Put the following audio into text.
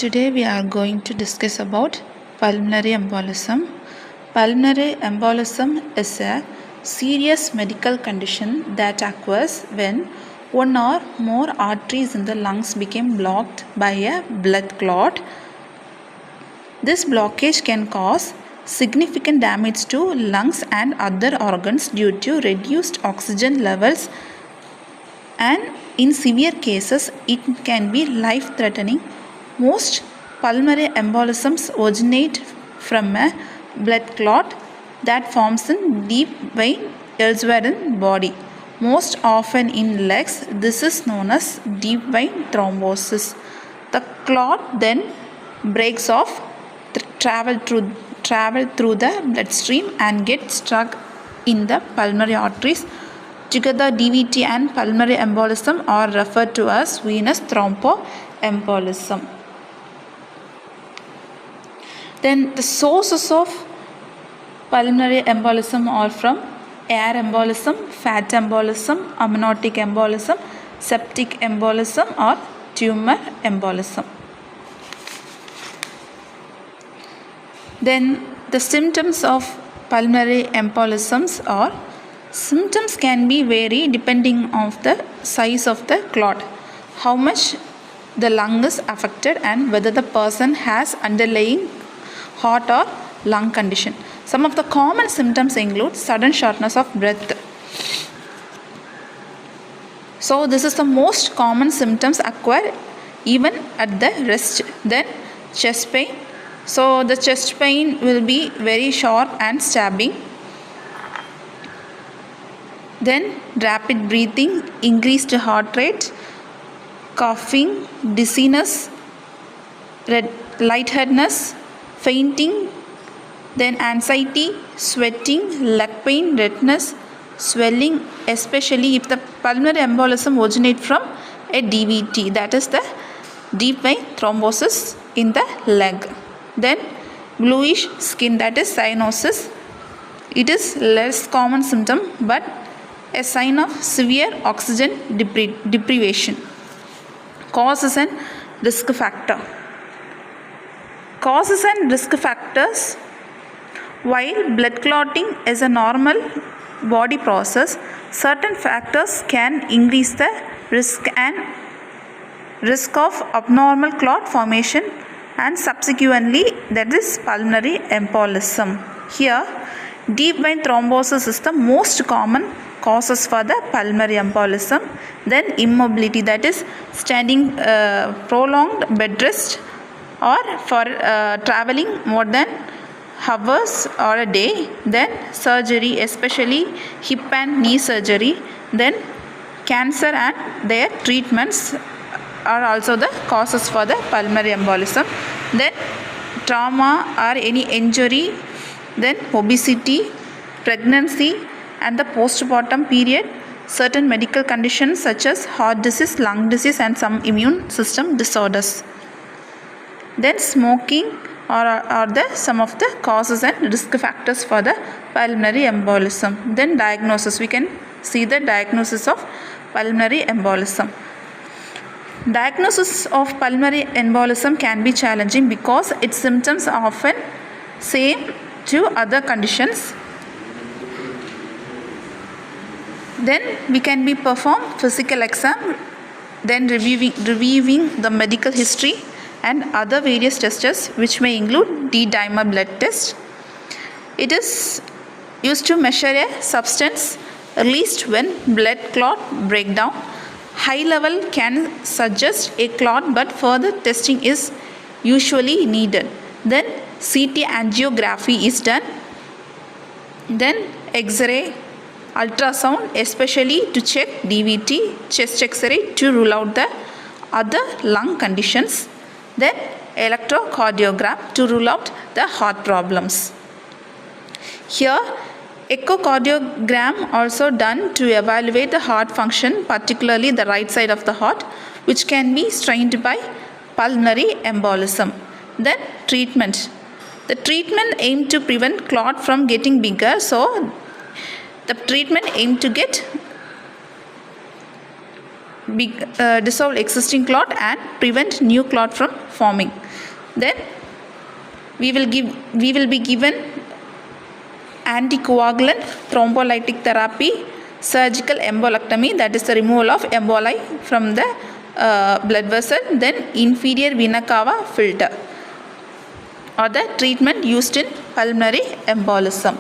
Today we are going to discuss about pulmonary embolism. Pulmonary embolism is a serious medical condition that occurs when one or more arteries in the lungs become blocked by a blood clot. This blockage can cause significant damage to lungs and other organs due to reduced oxygen levels, and in severe cases it can be life-threatening. Most pulmonary embolisms originate from a blood clot that forms in deep vein elsewhere in body. Most often in legs, this is known as deep vein thrombosis. The clot then breaks off, travel through the bloodstream and gets stuck in the pulmonary arteries. Together, DVT and pulmonary embolism are referred to as venous thromboembolism. Then the sources of pulmonary embolism are from air embolism, fat embolism, amniotic embolism, septic embolism or tumor embolism. Then the symptoms of pulmonary embolisms are symptoms can be vary depending on the size of the clot, how much the lung is affected and whether the person has underlying heart or lung condition. Some of the common symptoms include sudden shortness of breath. So this is the most common symptoms occur even at the rest. Then chest pain. So the chest pain will be very sharp and stabbing. Then rapid breathing, increased heart rate, coughing, dizziness, lightheadedness, fainting, then anxiety, sweating, leg pain, redness, swelling, especially if the pulmonary embolism originates from a DVT, that is the deep vein thrombosis in the leg. Then bluish skin, that is cyanosis. It is less common symptom but a sign of severe oxygen deprivation. Causes and risk factor. Causes and risk factors. While blood clotting is a normal body process, certain factors can increase the risk of abnormal clot formation and subsequently that is pulmonary embolism. Here, deep vein thrombosis is the most common causes for the pulmonary embolism. Then immobility, that is standing prolonged bed rest or for traveling more than hours or a day. Then surgery, especially hip and knee surgery. Then cancer and their treatments are also the causes for the pulmonary embolism. Then trauma or any injury. Then obesity, pregnancy and the postpartum period, certain medical conditions such as heart disease, lung disease and some immune system disorders. Then smoking are some of the causes and risk factors for the pulmonary embolism. Then diagnosis, we can see the diagnosis of pulmonary embolism. Diagnosis of pulmonary embolism can be challenging because its symptoms are often same to other conditions. Then we can be perform physical exam, then reviewing the medical history and other various tests which may include D-dimer blood test. It is used to measure a substance released when blood clot breakdown. High level can suggest a clot but further testing is usually needed. Then CT angiography is done. Then X-ray, ultrasound especially to check DVT, chest X-ray to rule out the other lung conditions. Then electrocardiogram to rule out the heart problems. Here echocardiogram also done to evaluate the heart function, particularly the right side of the heart, which can be strained by pulmonary embolism. Then treatment. The treatment aimed to prevent clot from getting bigger. So the treatment aimed to get dissolve existing clot and prevent new clot from forming. Then we will be given anticoagulant, thrombolytic therapy, surgical embolectomy, that is the removal of emboli from the blood vessel, then inferior vena cava filter, or the treatment used in pulmonary embolism.